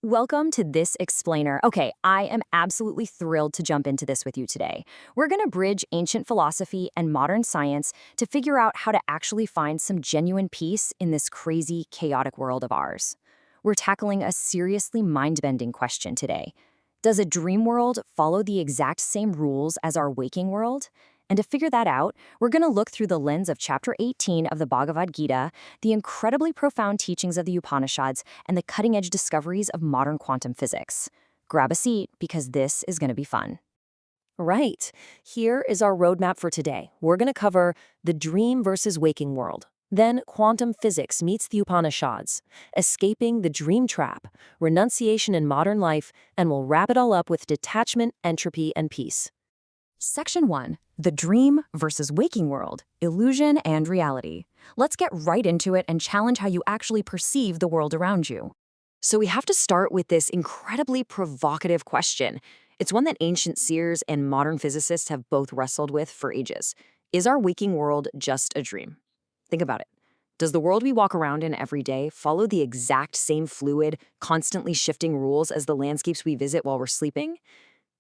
Welcome to this explainer. Okay, I am absolutely thrilled to jump into this with you today. We're going to bridge ancient philosophy and modern science to figure out how to actually find some genuine peace in this crazy, chaotic world of ours. We're tackling a seriously mind-bending question today. Does a dream world follow the exact same rules as our waking world? And to figure that out, we're going to look through the lens of Chapter 18 of the Bhagavad Gita, the incredibly profound teachings of the Upanishads, and the cutting-edge discoveries of modern quantum physics. Grab a seat, because this is going to be fun. Right. Here is our roadmap for today. We're going to cover the dream versus waking world. Then quantum physics meets the Upanishads, escaping the dream trap, renunciation in modern life, and we'll wrap it all up with detachment, entropy, and peace. Section 1. The Dream versus Waking World, Illusion and Reality. Let's get right into it and challenge how you actually perceive the world around you. So we have to start with this incredibly provocative question. It's one that ancient seers and modern physicists have both wrestled with for ages. Is our waking world just a dream? Think about it. Does the world we walk around in every day follow the exact same fluid, constantly shifting rules as the landscapes we visit while we're sleeping?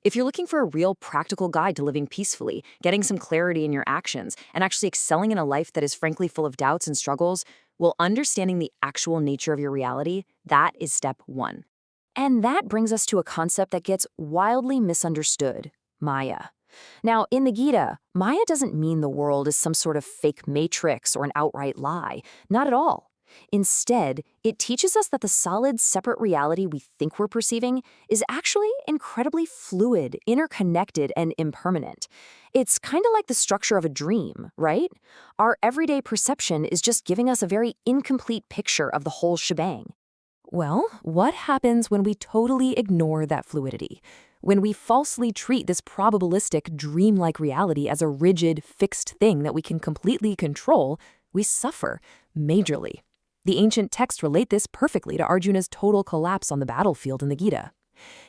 If you're looking for a real practical guide to living peacefully, getting some clarity in your actions, and actually excelling in a life that is frankly full of doubts and struggles, well, understanding the actual nature of your reality, that is step 1. And that brings us to a concept that gets wildly misunderstood: Maya. Now, in the Gita, Maya doesn't mean the world is some sort of fake matrix or an outright lie. Not at all. Instead, it teaches us that the solid, separate reality we think we're perceiving is actually incredibly fluid, interconnected, and impermanent. It's kind of like the structure of a dream, right? Our everyday perception is just giving us a very incomplete picture of the whole shebang. Well, what happens when we totally ignore that fluidity? When we falsely treat this probabilistic, dreamlike reality as a rigid, fixed thing that we can completely control, we suffer majorly. The ancient texts relate this perfectly to Arjuna's total collapse on the battlefield in the Gita.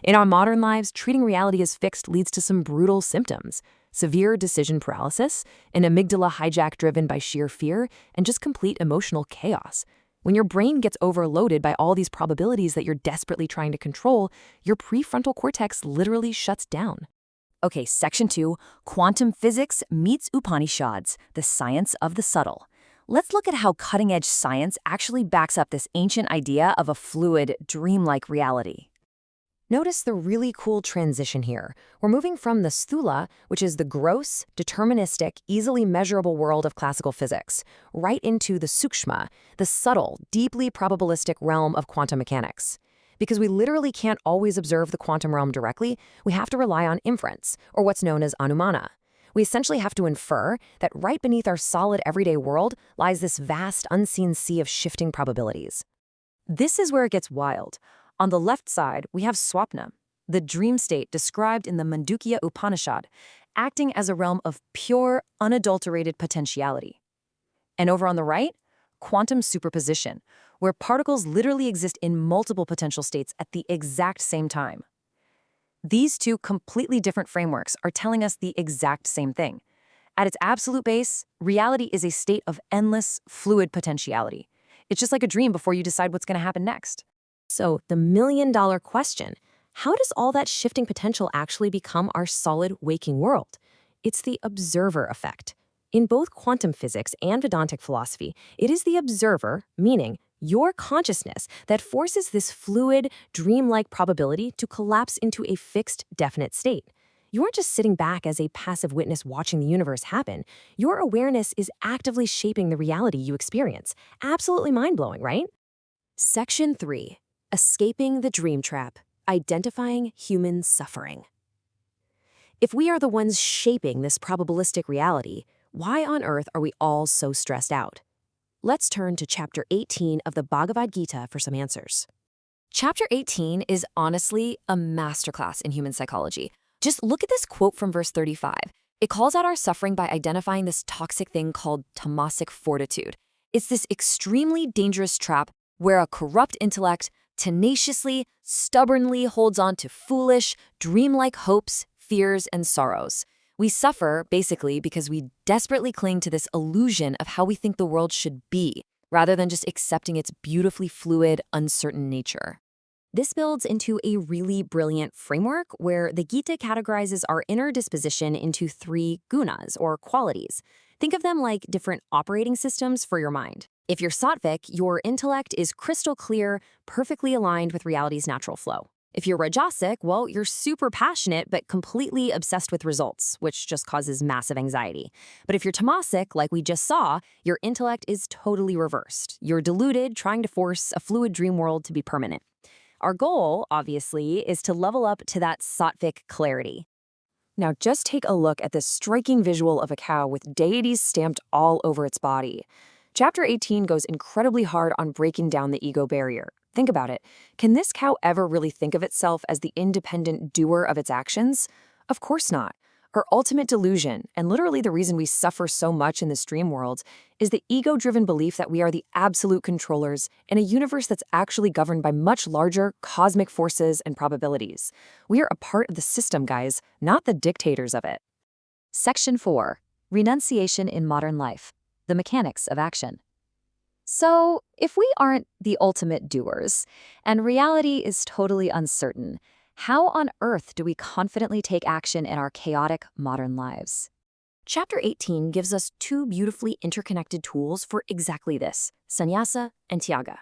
In our modern lives, treating reality as fixed leads to some brutal symptoms: severe decision paralysis, an amygdala hijack driven by sheer fear, and just complete emotional chaos. When your brain gets overloaded by all these probabilities that you're desperately trying to control, your prefrontal cortex literally shuts down. Okay, Section 2, Quantum Physics meets Upanishads, the science of the subtle. Let's look at how cutting-edge science actually backs up this ancient idea of a fluid, dreamlike reality. Notice the really cool transition here. We're moving from the Sthula, which is the gross, deterministic, easily measurable world of classical physics, right into the Sukshma, the subtle, deeply probabilistic realm of quantum mechanics. Because we literally can't always observe the quantum realm directly, we have to rely on inference, or what's known as anumana. We essentially have to infer that right beneath our solid everyday world lies this vast, unseen sea of shifting probabilities. This is where it gets wild. On the left side, we have Swapna, the dream state described in the Mandukya Upanishad, acting as a realm of pure, unadulterated potentiality. And over on the right, quantum superposition, where particles literally exist in multiple potential states at the exact same time. These two completely different frameworks are telling us the exact same thing. At its absolute base, reality is a state of endless, fluid potentiality. It's just like a dream before you decide what's going to happen next. So, the million-dollar question: how does all that shifting potential actually become our solid waking world? It's the observer effect. In both quantum physics and Vedantic philosophy, it is the observer, meaning your consciousness, that forces this fluid, dreamlike probability to collapse into a fixed, definite state. You aren't just sitting back as a passive witness watching the universe happen. Your awareness is actively shaping the reality you experience. Absolutely mind-blowing, right? Section 3. Escaping the dream trap. Identifying human suffering. If we are the ones shaping this probabilistic reality, why on earth are we all so stressed out? Let's turn to Chapter 18 of the Bhagavad Gita for some answers. Chapter 18 is honestly a masterclass in human psychology. Just look at this quote from verse 35. It calls out our suffering by identifying this toxic thing called tamasic fortitude. It's this extremely dangerous trap where a corrupt intellect tenaciously, stubbornly holds on to foolish, dreamlike hopes, fears, and sorrows. We suffer, basically, because we desperately cling to this illusion of how we think the world should be, rather than just accepting its beautifully fluid, uncertain nature. This builds into a really brilliant framework where the Gita categorizes our inner disposition into 3 gunas, or qualities. Think of them like different operating systems for your mind. If you're sattvic, your intellect is crystal clear, perfectly aligned with reality's natural flow. If you're rajasic, well, you're super passionate but completely obsessed with results, which just causes massive anxiety. But if you're tamasic, like we just saw, your intellect is totally reversed. You're deluded, trying to force a fluid dream world to be permanent. Our goal, obviously, is to level up to that sattvic clarity. Now just take a look at this striking visual of a cow with deities stamped all over its body. Chapter 18 goes incredibly hard on breaking down the ego barrier. Think about it. Can this cow ever really think of itself as the independent doer of its actions? Of course not. Her ultimate delusion, and literally the reason we suffer so much in this dream world, is the ego-driven belief that we are the absolute controllers in a universe that's actually governed by much larger cosmic forces and probabilities. We are a part of the system, guys, not the dictators of it. Section 4. Renunciation in Modern Life. The Mechanics of Action. So, if we aren't the ultimate doers, and reality is totally uncertain, how on earth do we confidently take action in our chaotic modern lives? Chapter 18 gives us 2 beautifully interconnected tools for exactly this: sannyasa and tyaga.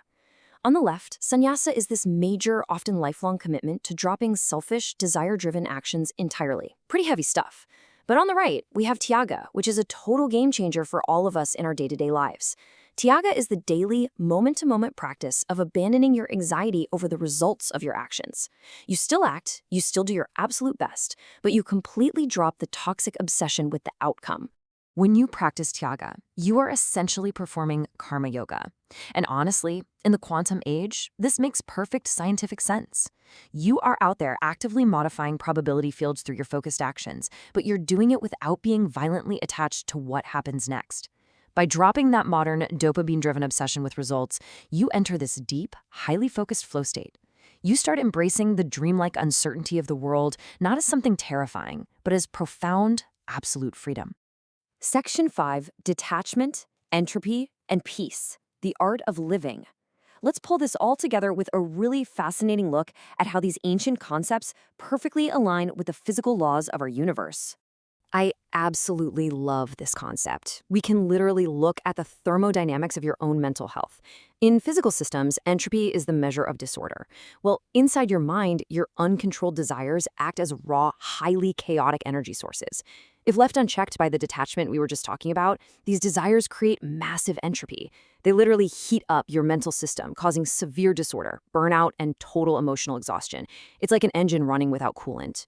On the left, sannyasa is this major, often lifelong commitment to dropping selfish, desire-driven actions entirely. Pretty heavy stuff. But on the right, we have tyaga, which is a total game changer for all of us in our day-to-day lives. Tyaga is the daily, moment-to-moment practice of abandoning your anxiety over the results of your actions. You still act, you still do your absolute best, but you completely drop the toxic obsession with the outcome. When you practice tyaga, you are essentially performing karma yoga. And honestly, in the quantum age, this makes perfect scientific sense. You are out there actively modifying probability fields through your focused actions, but you're doing it without being violently attached to what happens next. By dropping that modern, dopamine-driven obsession with results, you enter this deep, highly focused flow state. You start embracing the dreamlike uncertainty of the world, not as something terrifying, but as profound, absolute freedom. Section 5, Detachment, Entropy, and Peace, the Art of Living. Let's pull this all together with a really fascinating look at how these ancient concepts perfectly align with the physical laws of our universe. I absolutely love this concept. We can literally look at the thermodynamics of your own mental health. In physical systems, entropy is the measure of disorder. Well, inside your mind, your uncontrolled desires act as raw, highly chaotic energy sources. If left unchecked by the detachment we were just talking about, these desires create massive entropy. They literally heat up your mental system, causing severe disorder, burnout, and total emotional exhaustion. It's like an engine running without coolant.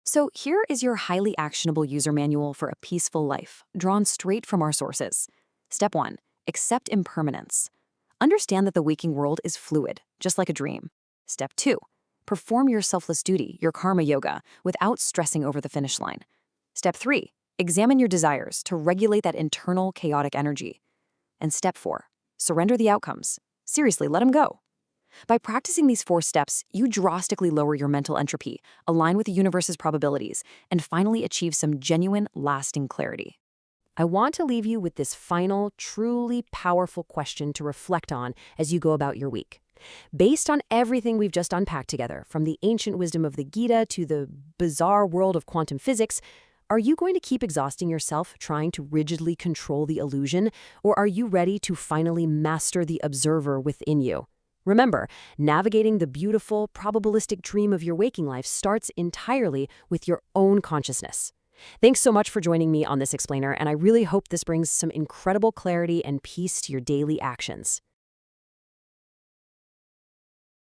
So here is your highly actionable user manual for a peaceful life, drawn straight from our sources. Step 1. Accept impermanence. Understand that the waking world is fluid, just like a dream. Step 2. Perform your selfless duty, your karma yoga, without stressing over the finish line. Step 3. Examine your desires to regulate that internal chaotic energy. And Step 4. Surrender the outcomes. Seriously, let them go. By practicing these 4 steps, you drastically lower your mental entropy, align with the universe's probabilities, and finally achieve some genuine, lasting clarity. I want to leave you with this final, truly powerful question to reflect on as you go about your week. Based on everything we've just unpacked together, from the ancient wisdom of the Gita to the bizarre world of quantum physics, are you going to keep exhausting yourself trying to rigidly control the illusion, or are you ready to finally master the observer within you? Remember, navigating the beautiful, probabilistic dream of your waking life starts entirely with your own consciousness. Thanks so much for joining me on this explainer, and I really hope this brings some incredible clarity and peace to your daily actions.